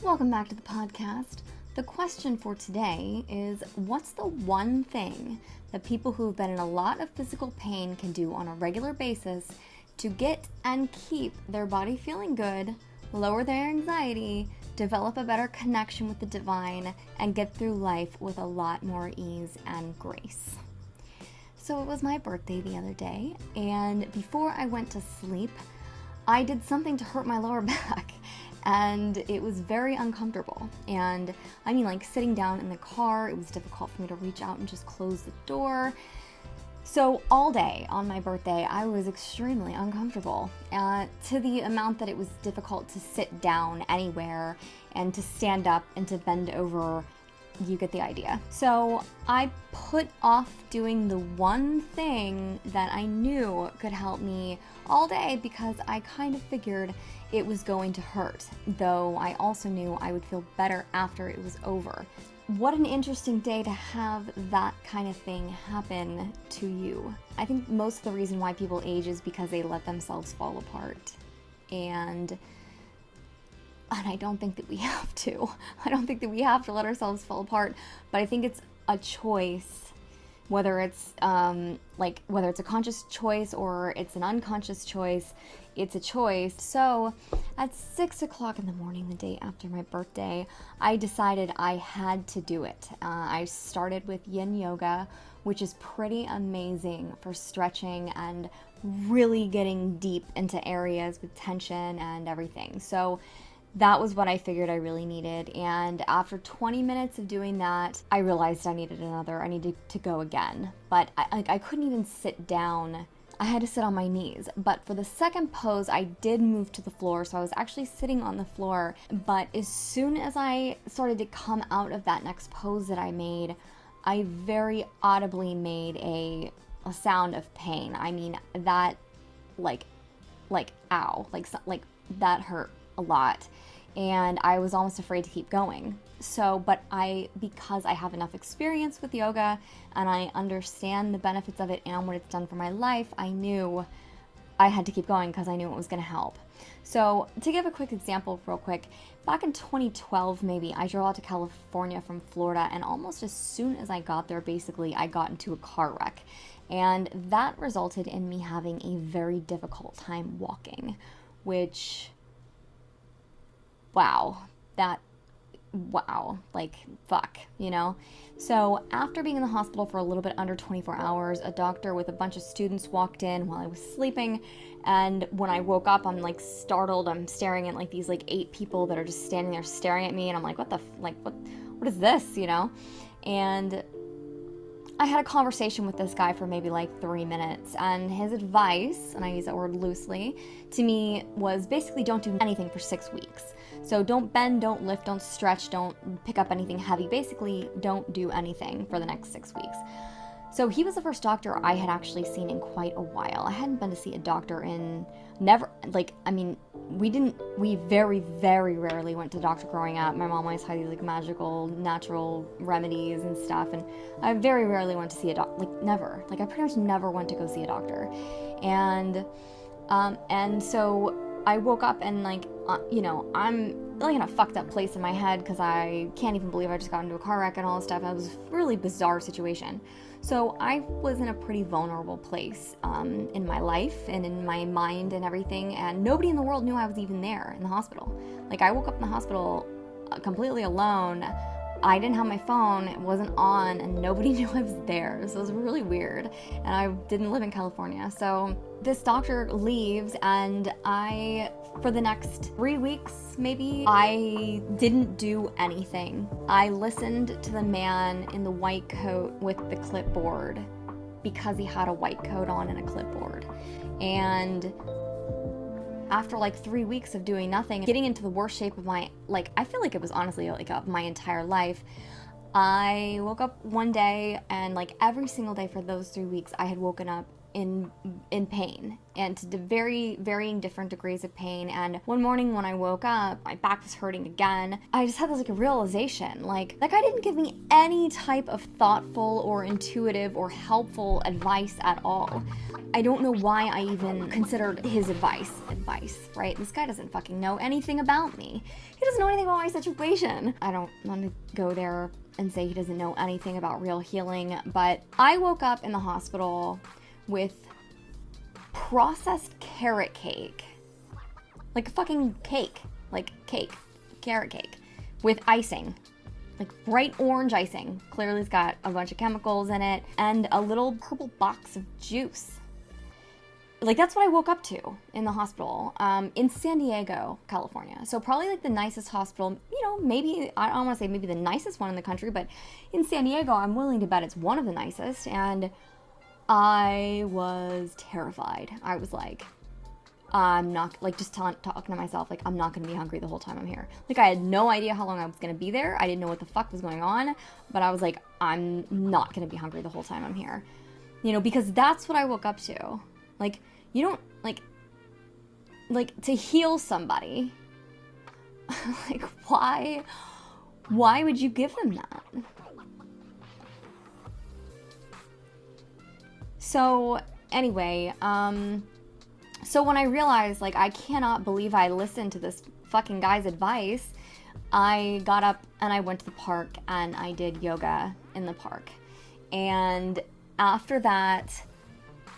Welcome back to the podcast. The question for today is, what's the one thing that people who have been in a lot of physical pain can do on a regular basis to get and keep their body feeling good, lower their anxiety, develop a better connection with the divine, and get through life with a lot more ease and grace? So it was my birthday the other day, and before I went to sleep, I did something to hurt my lower back. And it was very uncomfortable. And I mean, like sitting down in the car, it was difficult for me to reach out and just close the door. So all day on my birthday, I was extremely uncomfortable to the amount that it was difficult to sit down anywhere and to stand up and to bend over. You get the idea. So I put off doing the one thing that I knew could help me all day because I kind of figured it was going to hurt, though I also knew I would feel better after it was over. What an interesting day to have that kind of thing happen to you. I think most of the reason why people age is because they let themselves fall apart. And I don't think that we have to. I don't think that we have to let ourselves fall apart, but I think it's a choice, whether it's whether it's a conscious choice or it's an unconscious choice, it's a choice. So at 6 o'clock in the morning, the day after my birthday, I decided I had to do it. I started with yin yoga, which is pretty amazing for stretching and really getting deep into areas with tension and everything. So that was what I figured I really needed. And after 20 minutes of doing that, I realized I needed to go again. But I couldn't even sit down. I had to sit on my knees. But for the second pose, I did move to the floor. So I was actually sitting on the floor. But as soon as I started to come out of that next pose that I made, I very audibly made a sound of pain. I mean, that like ow, like that hurt a lot, and I was almost afraid to keep going. So, but because I have enough experience with yoga and I understand the benefits of it and what it's done for my life, I knew I had to keep going because I knew it was going to help. So to give a quick example real quick, back in 2012 maybe, I drove out to California from Florida, and almost as soon as I got there, basically, I got into a car wreck. And that resulted in me having a very difficult time walking, which, wow, like, fuck, you know? So after being in the hospital for a little bit under 24 hours, a doctor with a bunch of students walked in while I was sleeping, and when I woke up, I'm like startled. I'm staring at like these like 8 people that are just standing there staring at me, and I'm like, what is this, you know? And I had a conversation with this guy for maybe like 3 minutes, and his advice, and I use that word loosely, to me was basically don't do anything for 6 weeks. So don't bend, don't lift, don't stretch, don't pick up anything heavy. Basically, don't do anything for the next 6 weeks. So he was the first doctor I had actually seen in quite a while. I hadn't been to see a doctor in we very, very rarely went to doctor growing up. My mom always had these like magical, natural remedies and stuff, and I very rarely went to see a doctor, never. I pretty much never went to go see a doctor. And so I woke up and I'm really in a fucked up place in my head because I can't even believe I just got into a car wreck and all this stuff. It was a really bizarre situation. So I was in a pretty vulnerable place in my life and in my mind and everything, and nobody in the world knew I was even there in the hospital. I woke up in the hospital completely alone. I didn't have my phone, it wasn't on, and nobody knew I was there. So it was really weird, and I didn't live in California. So this doctor leaves, and for the next 3 weeks maybe, I didn't do anything. I listened to the man in the white coat with the clipboard because he had a white coat on and a clipboard. And after 3 weeks of doing nothing, getting into the worst shape of my, I feel like it was honestly of my entire life, I woke up one day, and every single day for those 3 weeks, I had woken up in pain, and to very varying different degrees of pain. And one morning when I woke up, my back was hurting again. I just had this like a realization, like that guy didn't give me any type of thoughtful or intuitive or helpful advice at all. I don't know why I even considered his advice, right? This guy doesn't fucking know anything about me. He doesn't know anything about my situation. I don't want to go there and say he doesn't know anything about real healing, but I woke up in the hospital with processed carrot cake. Like a fucking cake. Like cake. Carrot cake. With icing. Like bright orange icing. Clearly it's got a bunch of chemicals in it. And a little purple box of juice. Like, that's what I woke up to in the hospital, in San Diego, California. So probably like the nicest hospital, you know, maybe, I don't want to say maybe the nicest one in the country, but in San Diego, I'm willing to bet it's one of the nicest. And I was terrified. I was like, I'm not, like, just talking to myself, like, I'm not going to be hungry the whole time I'm here. Like, I had no idea how long I was going to be there. I didn't know what the fuck was going on, but I was like, I'm not going to be hungry the whole time I'm here. You know, because that's what I woke up to. Like, you don't, like, to heal somebody, like, why would you give them that? So, anyway, so when I realized, like, I cannot believe I listened to this fucking guy's advice, I got up and I went to the park and I did yoga in the park. And after that,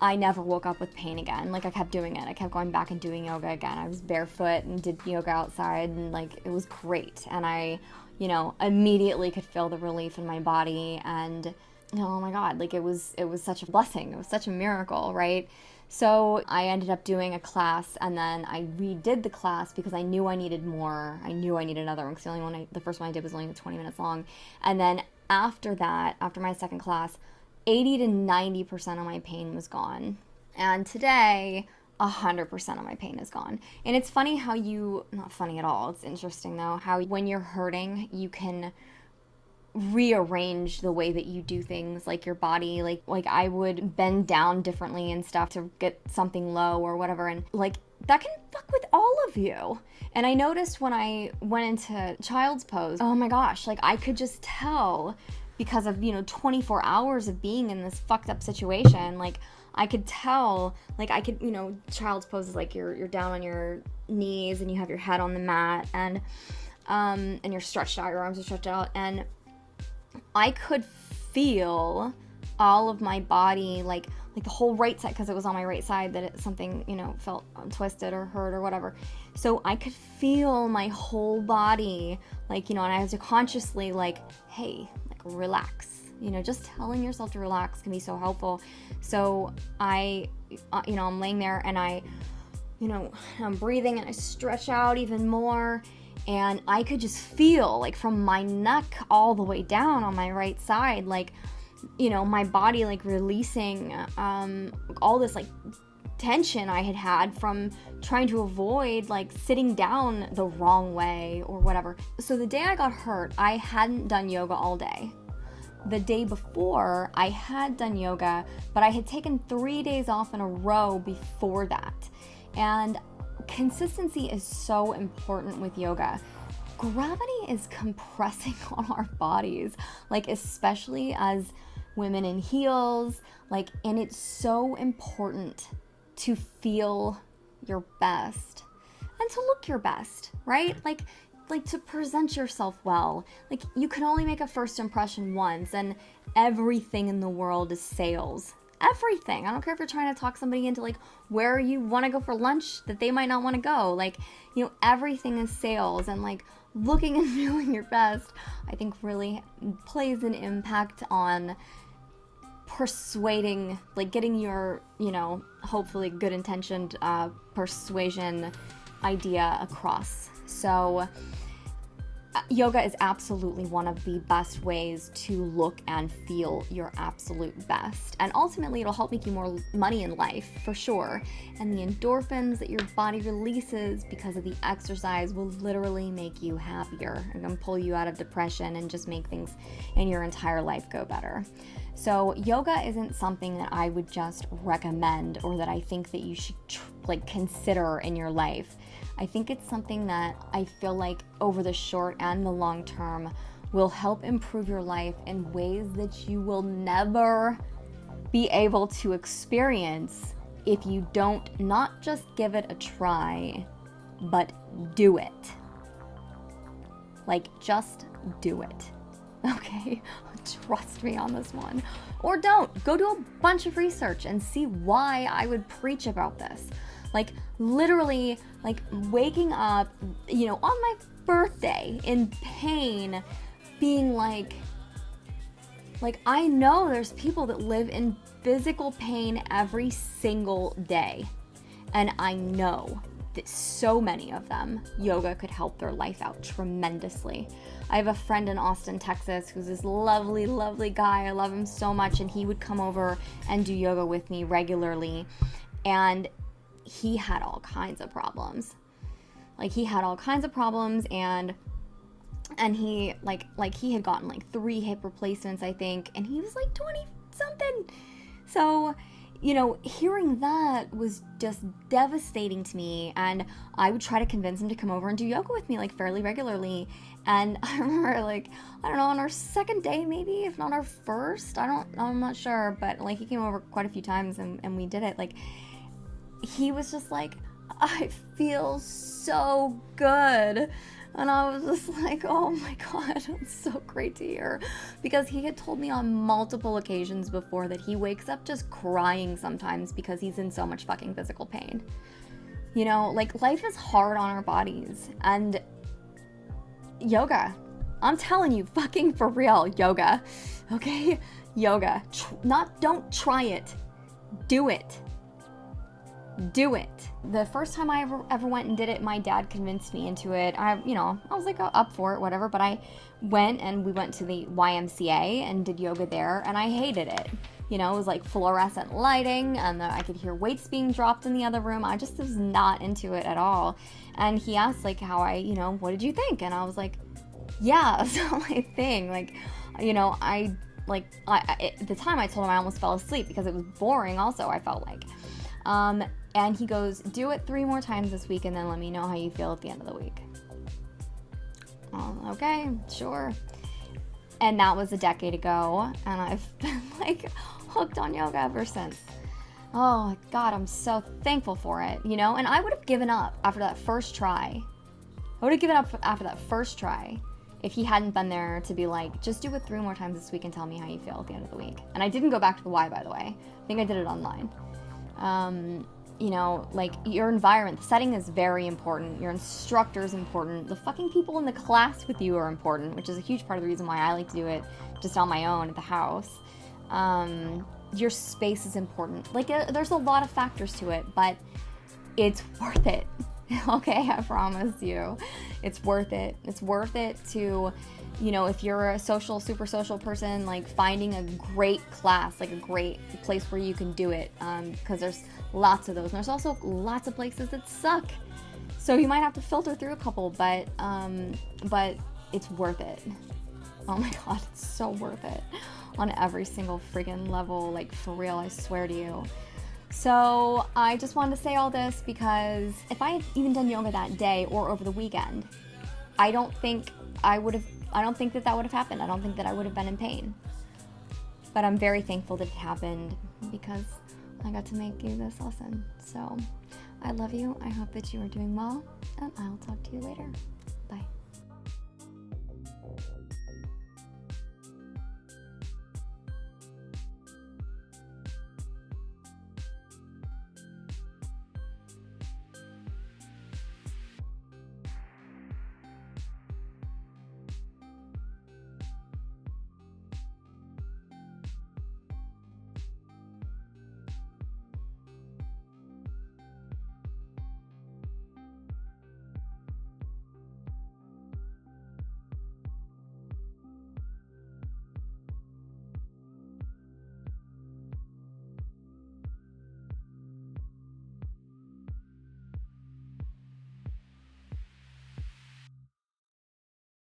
I never woke up with pain again. Like, I kept doing it. I kept going back and doing yoga again. I was barefoot and did yoga outside, and, like, it was great. And I, you know, immediately could feel the relief in my body, and, oh my God, like, it was such a blessing. It was such a miracle, right? So I ended up doing a class, and then I redid the class because I knew I needed more. I knew I needed another one, because the first one I did was only 20 minutes long. And then after that, after my second class, 80 to 90% of my pain was gone. And today, 100% of my pain is gone. And it's funny how not funny at all, it's interesting though, how when you're hurting, you can rearrange the way that you do things, like your body, like I would bend down differently and stuff to get something low or whatever, and like that can fuck with all of you. And I noticed when I went into child's pose, oh my gosh, like I could just tell, because of, 24 hours of being in this fucked up situation, like I could tell, like I could, child's pose is like you're down on your knees and you have your head on the mat, and you're stretched out, your arms are stretched out, and I could feel all of my body, like the whole right side, because it was on my right side that something, felt twisted or hurt or whatever. So I could feel my whole body, like, and I had to consciously, like, hey, like, relax. Just telling yourself to relax can be so helpful. So I'm laying there and I'm breathing and I stretch out even more. And I could just feel, like, from my neck all the way down on my right side, like, my body, like, releasing all this, like, tension I had from trying to avoid, like, sitting down the wrong way or whatever. So the day I got hurt, I hadn't done yoga all day. The day before, I had done yoga, but I had taken 3 days off in a row before that. And consistency is so important with yoga. Gravity is compressing on our bodies, like, especially as women in heels, like, and it's so important to feel your best and to look your best, right? Like to present yourself well. Like, you can only make a first impression once, and everything in the world is sales. Everything. I don't care if you're trying to talk somebody into, like, where you want to go for lunch that they might not want to go. Like, everything is sales, and, like, looking and feeling your best, I think, really plays an impact on persuading, like, getting your, hopefully good intentioned persuasion idea across. So yoga is absolutely one of the best ways to look and feel your absolute best. And ultimately, it'll help make you more money in life, for sure. And the endorphins that your body releases because of the exercise will literally make you happier and can pull you out of depression and just make things in your entire life go better. So yoga isn't something that I would just recommend or that I think that you should consider in your life. I think it's something that I feel like over the short and the long term will help improve your life in ways that you will never be able to experience if you don't not just give it a try, but do it. Like, just do it. Okay? Trust me on this one. Or don't. Go do a bunch of research and see why I would preach about this. Like, literally, like, waking up, you know, on my birthday in pain, being like, I know there's people that live in physical pain every single day. And I know that so many of them, yoga could help their life out tremendously. I have a friend in Austin, Texas, who's this lovely, lovely guy. I love him so much, and he would come over and do yoga with me regularly. And he had all kinds of problems. Like, he had all kinds of problems, and he he had gotten like 3 hip replacements, I think, and he was like 20 something. So, you know, hearing that was just devastating to me, and I would try to convince him to come over and do yoga with me like fairly regularly. And I remember, like, I don't know, on our second day maybe, if not our first, I'm not sure, but like he came over quite a few times and we did it. Like, he was just like, I feel so good. And I was just like, oh my God, it's so great to hear. Because he had told me on multiple occasions before that he wakes up just crying sometimes because he's in so much fucking physical pain. You know, like, life is hard on our bodies. And yoga, I'm telling you, fucking for real, yoga. Okay? Yoga. Don't try it. Do it. Do it. The first time I ever went and did it, my dad convinced me into it. I was like up for it, whatever, but I went and we went to the YMCA and did yoga there, and I hated it. You know, it was like fluorescent lighting, and I could hear weights being dropped in the other room. I just was not into it at all. And he asked, like, how what did you think? And I was like, yeah, that's not my thing. Like, you know, at the time I told him I almost fell asleep because it was boring also, I felt like. And he goes, do it 3 more times this week and then let me know how you feel at the end of the week. Okay, sure. And that was a decade ago, and I've been like hooked on yoga ever since. Oh God, I'm so thankful for it, you know? And I would have given up after that first try. If he hadn't been there to be like, just do it 3 more times this week and tell me how you feel at the end of the week. And I didn't go back to the Y, by the way. I think I did it online. You know, like, your environment, the setting is very important. Your instructor is important. The fucking people in the class with you are important, which is a huge part of the reason why I like to do it just on my own at the house. Your space is important. Like, there's a lot of factors to it, but it's worth it. Okay, I promise you. It's worth it. It's worth it to, you know, if you're a super social person, like, finding a great class, like a great place where you can do it, because there's lots of those. And there's also lots of places that suck. So you might have to filter through a couple, but it's worth it. Oh my God, it's so worth it on every single friggin' level, like, for real, I swear to you. So I just wanted to say all this because if I had even done yoga that day or over the weekend, I don't think that would have happened. I don't think that I would have been in pain. But I'm very thankful that it happened because I got to make you this lesson. So I love you. I hope that you are doing well, and I'll talk to you later.